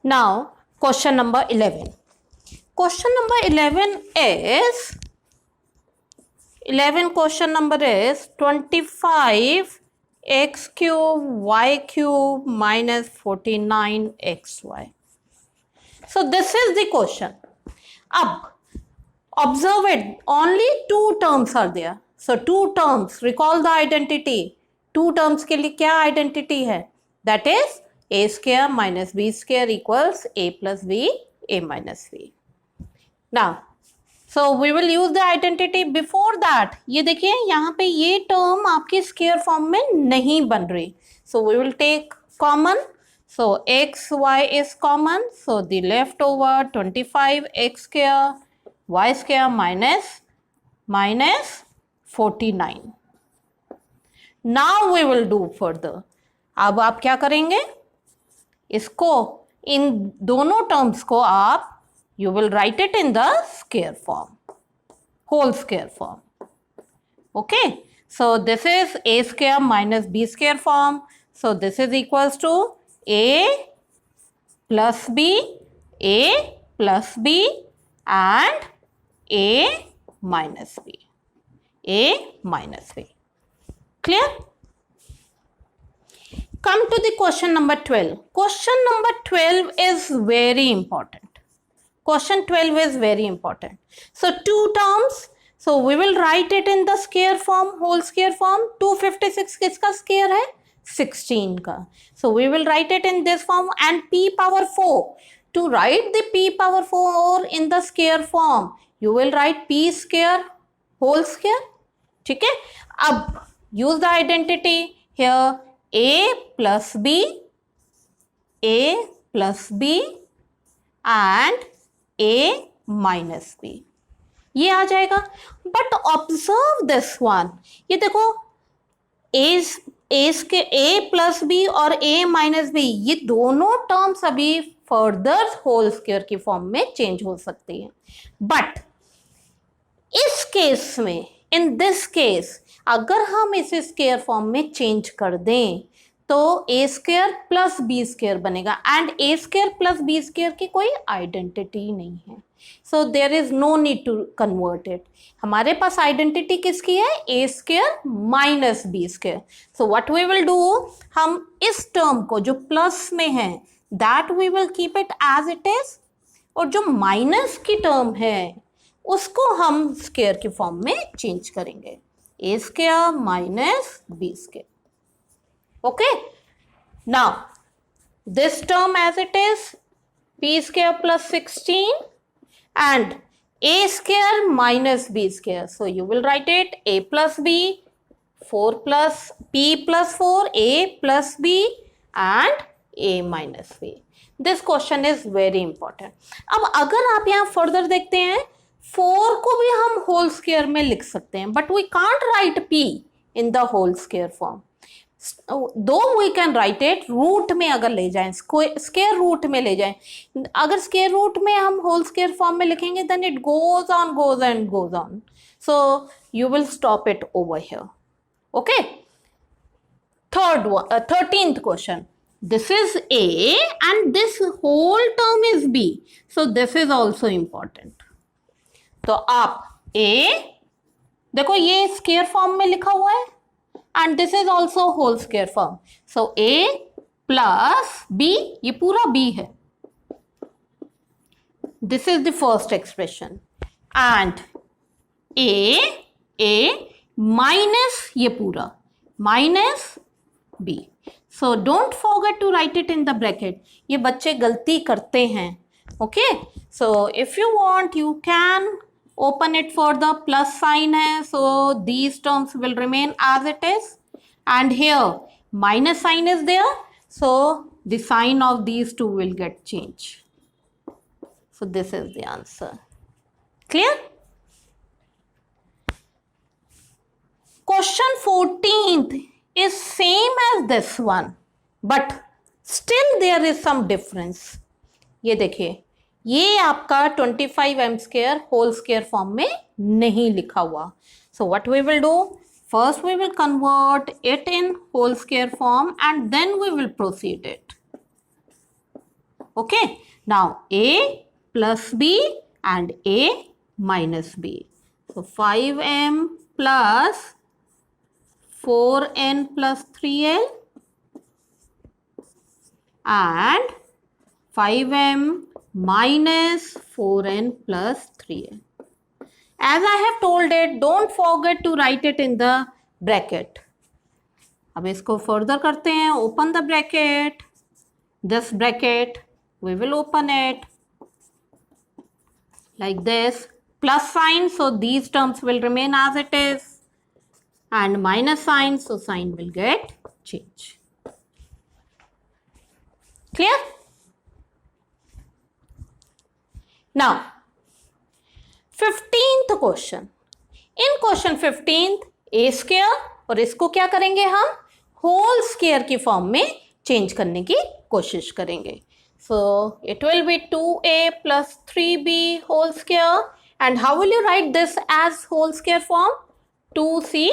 Now, question number 11. Question number 11 is 25 x cube y cube minus 49 xy. So this is the question. Ab observe it, only two terms are there. So two terms, recall the identity. Two terms के लिए क्या identity है? That is a square minus b square equals a plus b, a minus b. Now, so we will use the identity. Before that, ये देखिए यहाँ पे ये term आपकी square form में नहीं बन रही. So we will take common. So x, y is common. So the leftover 25 x square y square minus 49. Now we will do further. अब आप क्या करेंगे? इसको इन दोनों टर्म्स को आप you will write it in the square form, whole square form. Okay, so this is a square minus b square form. So this is equals to a plus b, a plus b and a minus b, a minus b. Clear? Come to the question number 12. Question number 12 is very important. Question 12 is very important. So two terms. So we will write it in the square form, whole square form. 256 किसका square है? 16 का. So we will write it in this form and p power 4. To write the p power 4 in the square form, you will write p square whole square. ठीक है? अब use the identity here. A plus b and a minus b ये आ जाएगा. But observe this one. ये देखो a plus B और a minus B ये दोनों टर्म्स अभी फर्दर होल स्क्वायर की फॉर्म में चेंज हो सकती है. बट इस केस में, इन दिस केस, अगर हम इसे स्क्वायर फॉर्म में चेंज कर दें तो a square plus b square बनेगा. And a square plus b square की कोई आइडेंटिटी नहीं है. So there is no need to convert it. हमारे पास आइडेंटिटी किसकी है? A square minus b square. So what we will do, हम इस टर्म को जो प्लस में है that we will keep it as it is, और जो माइनस की टर्म है उसको हम स्क्वायर की फॉर्म में चेंज करेंगे. A square minus b square. Okay, now this term as it is p square plus 16 and a square minus b square. So you will write it a plus b, 4 plus p plus 4, a plus b and a minus b. This question is very important. अब अगर आप यहाँ further देखते हैं 4 को भी हम whole square में लिख सकते हैं, but we can't write p in the whole square form. Though we can write it root में, अगर ले जाएं स्क्वायर रूट में ले जाएं. अगर स्क्वायर रूट में हम होल स्क्वायर फॉर्म में लिखेंगे then it goes on. So you will stop it over here. Okay, 13th question. This is a and this whole term is B. So this is also important. तो आप ए देखो ये square form में लिखा हुआ है and this is also whole square form. So a plus b, ये पूरा b है. This is the first expression. And a minus ये पूरा minus b. So don't forget to write it in the bracket. ये बच्चे गलती करते हैं. Okay, so if you want you can open it for the plus sign hai, so these terms will remain as it is, and here minus sign is there, so the sign of these two will get changed. So this is the answer. Clear? Question 14th is same as this one, but still there is some difference. ये देखिए ये आपका 25 m square whole square form में नहीं लिखा हुआ. So what we will do, first we will convert it in whole square form and then we will proceed it. Okay, now a plus b and a minus b. So 5m plus 4n plus 3l and 5m minus 4n plus 3l. As I have told it, don't forget to write it in the bracket. अब इसको further करते हैं. Open the bracket. This bracket, we will open it like this. Plus sign, so these terms will remain as it is. And minus sign, so sign will get changed. Clear? Now, 15th question. In question 15th, a square और इसको क्या करेंगे हम whole square की form में change करने की कोशिश करेंगे. So it will be 2a plus 3b whole square. And how will you write this as whole square form? 2c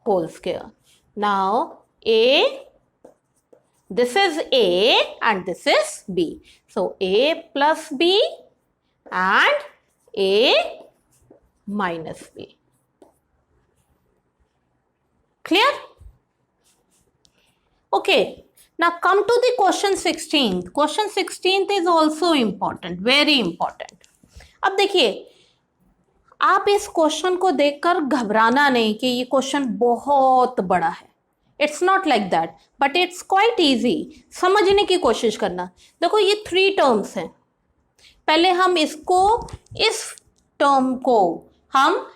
whole square. Now a, this is a and this is b. So a plus b and a minus b. Clear? Okay. Now come to the question 16th. Question 16th is also important, very important. अब देखिए, आप इस question को देखकर घबराना नहीं कि ये क्वेश्चन बहुत बड़ा है. It's not like that, but it's quite easy. समझने की कोशिश करना. देखो ये 3 टर्म्स हैं. पहले हम इसको, इस टर्म को हम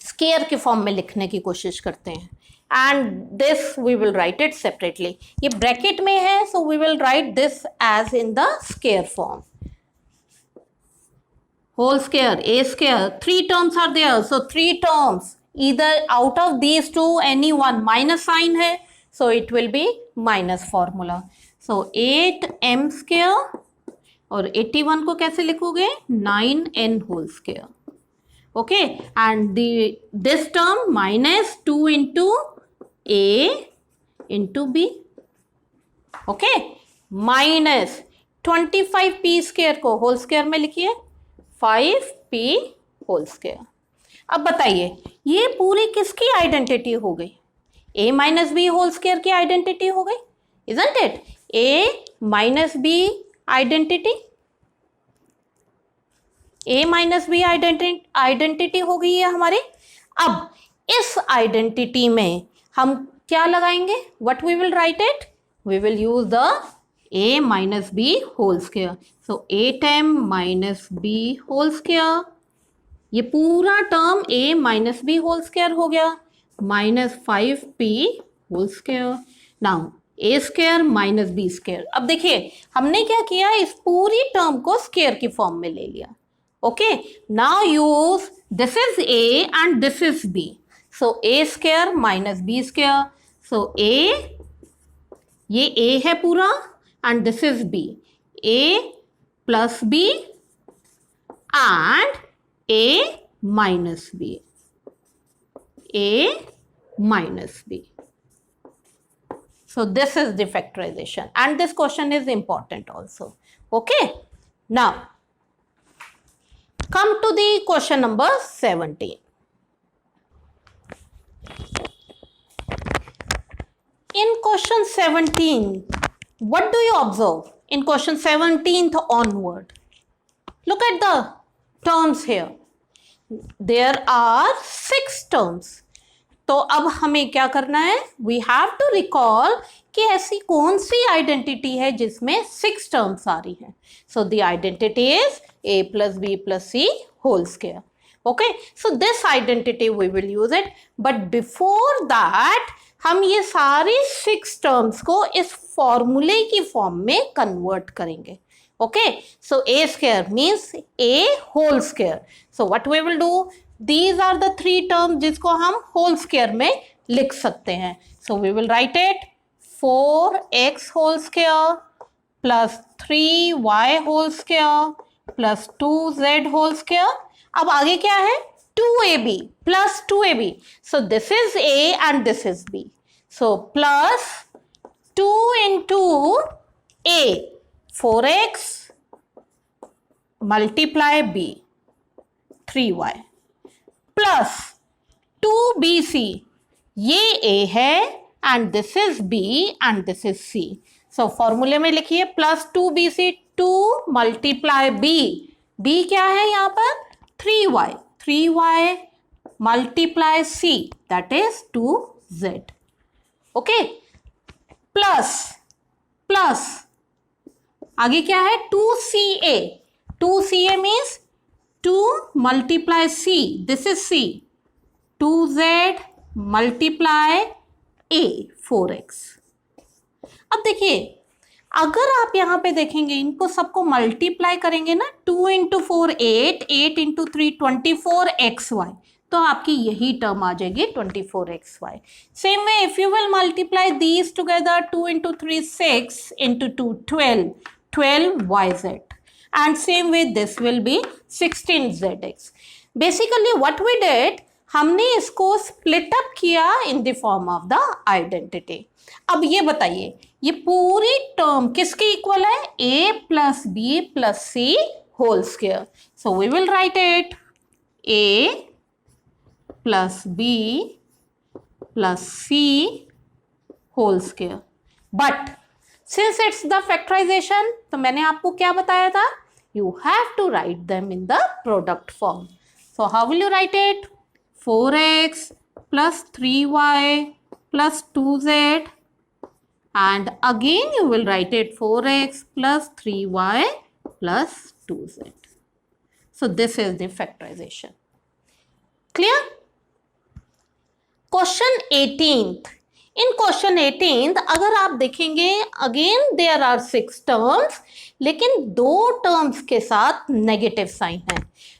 स्क्वायर की फॉर्म में लिखने की कोशिश करते हैं. And this we will write it separately. ये ब्रैकेट में है, so we will write this as in the square form. Whole square, a square. 3 terms are there, so 3 terms. Either out of these two, any one minus sign है, so it will be minus formula. So 8m square और 81 को कैसे लिखोगे? 9n whole square. Okay, and this term minus 2 into a into b. Okay, minus 25p square को whole square में लिखिए 5p whole square. अब बताइए ये पूरी किसकी आइडेंटिटी हो गई? a minus B whole square की आइडेंटिटी हो गई, isn't it? a minus B identity, a minus B identity हो गई है हमारी. अब इस आइडेंटिटी में हम क्या लगाएंगे? What we will write it? We will use the a minus b whole square. So 8m minus b whole square. ये पूरा term a minus b whole square हो गया, minus 5p whole square. Now a square minus b square. अब देखिए हमने क्या किया, इस पूरी टर्म को स्क्वायर की फॉर्म में ले लिया. Okay, now use this is a and this is b. So a square minus b square. So a, ये a है पूरा and this is b. a plus b and a minus b. a minus b. So this is the factorization and this question is important also. Okay. Now come to the question number 17. In question 17, what do you observe? In question 17th onward, look at the terms here. There are 6 terms. तो अब हमें क्या करना है? We have to recall कि ऐसी कौन सी identity है जिसमें 6 टर्म्स आ रही हैं. So the identity is a plus b plus c whole square. Okay, so this identity we will use it. But before that हम ये सारी 6 टर्म्स को इस फॉर्मूले की फॉर्म में कन्वर्ट करेंगे. Okay, so a square means a whole square. So what we will do? These are the 3 terms जिसको हम whole square में लिख सकते हैं. So we will write it 4x whole square plus 3y whole square plus 2z whole square. अब आगे क्या है? 2ab plus 2ab. So this is a and this is b. So plus 2 into a 4x multiply b 3y plus 2bc, ये a है and this is b and this is c. सो फॉर्मूले में लिखिए plus 2bc, 2 multiply b क्या है यहाँ पर 3y multiply c that is 2z. Okay, plus आगे क्या है 2ca means 2 multiply c, this is c, 2z multiply a 4x. अब देखिए अगर आप यहां पे देखेंगे इनको सबको मल्टीप्लाई करेंगे ना, 2 इंटू 4 8, 8 इंटू 3 24xy, तो आपकी यही टर्म आ जाएगी 24xy. Same way if you will multiply these together, 2 into 3 6 into 2 12yz, and same way this will be 16zx. Basically what we did, हमने इसको स्प्लिट अप किया in the form of the identity. अब ये बताइए ये पूरी term किसके equal है, a plus b plus c whole square. So we will write it a plus b plus c whole square. But since it's the factorisation, तो मैंने आपको क्या बताया था, you have to write them in the product form. So how will you write it? 4x plus 3y plus 2z, and again you will write it 4x plus 3y plus 2z. So this is the factorization. Clear? Question 18th. In question 18 अगर आप देखेंगे again there are 6 terms, लेकिन 2 terms के साथ negative sign है.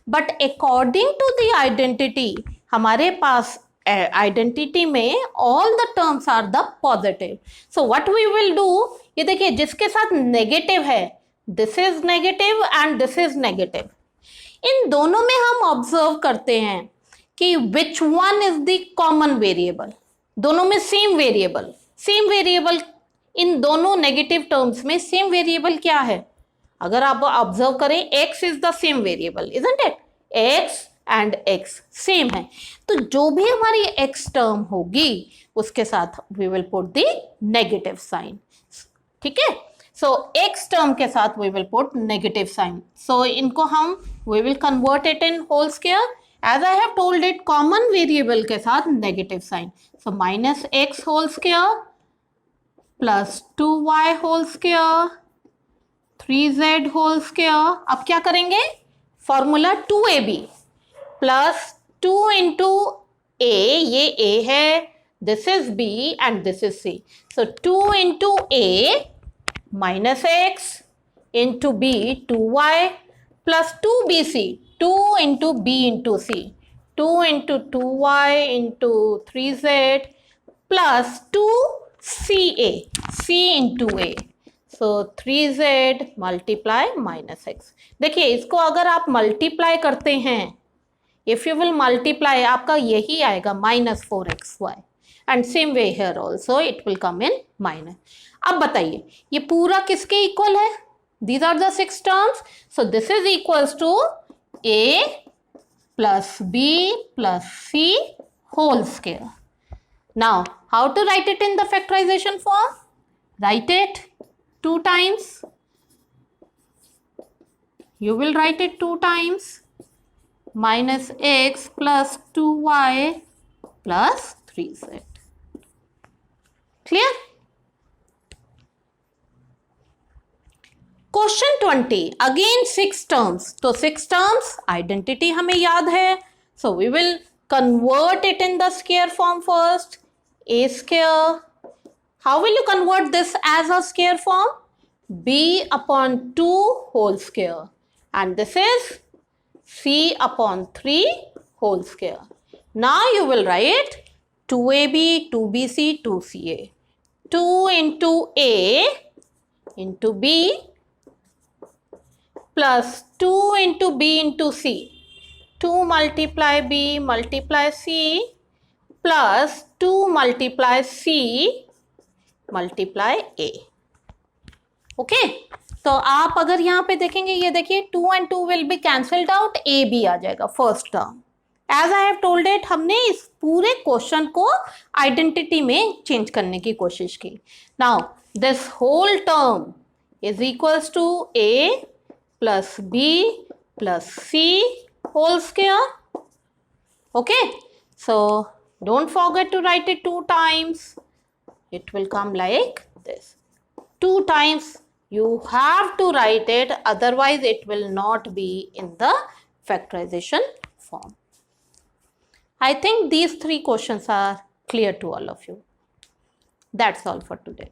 But according to the identity, हमारे पास identity में all the terms are the positive. So what we will do, ये देखिए जिसके साथ नेगेटिव है this is negative and this is negative. इन दोनों में हम ऑब्जर्व करते हैं कि which one is the common variable. दोनों में सेम वेरिएबल इन दोनों नेगेटिव टर्म्स में सेम वेरिएबल क्या है, अगर आप ऑब्जर्व करें x is the same variable, isn't it, x and x same है. तो जो भी हमारी x टर्म होगी उसके साथ we will put the negative sign. ठीक है, सो x टर्म के साथ we will put negative sign. So इनको हम we will convert it in whole square. As I have told it, common variable के साथ negative sign. So minus x whole square plus 2y whole square 3z whole square. अब क्या करेंगे, formula 2ab plus 2 into a, ये a है, this is b and this is c. So 2 into a minus x into b 2y plus 2bc, 2 into b into c, 2 into 2y into 3z plus 2ca, c into a. So 3z multiply minus x. देखिए इसको अगर आप multiply करते हैं, if you will multiply, आपका यही आएगा minus 4xy. And same way here also it will come in minus. अब बताइए ये पूरा किसके इक्वल है, these are the 6 terms. So this is equals to a plus b plus c whole square. Now how to write it in the factorization form? Write it 2 times. You will write it 2 times. Minus x plus 2y plus 3z. Clear? Question 20 again 6 terms. तो 6 terms identity हमें याद है, so we will convert it in the square form first. a square, how will you convert this as a square form? b upon 2 whole square, and this is c upon 3 whole square. Now you will write 2ab, 2bc, 2ca, 2 into a into b plus 2 into b into c, 2 multiply b multiply c plus 2 multiply c multiply a. Okay तो आप अगर यहाँ पे देखेंगे, ये देखिए 2 and 2 will be cancelled out, A B आ जाएगा first term. As I have told it, हमने इस पूरे क्वेश्चन को आइडेंटिटी में चेंज करने की कोशिश की। Now this whole term is equals to A plus B plus C whole square. Okay so don't forget to write it 2 times. It will come like this. 2 times you have to write it, otherwise it will not be in the factorization form. I think these 3 questions are clear to all of you. That's all for today.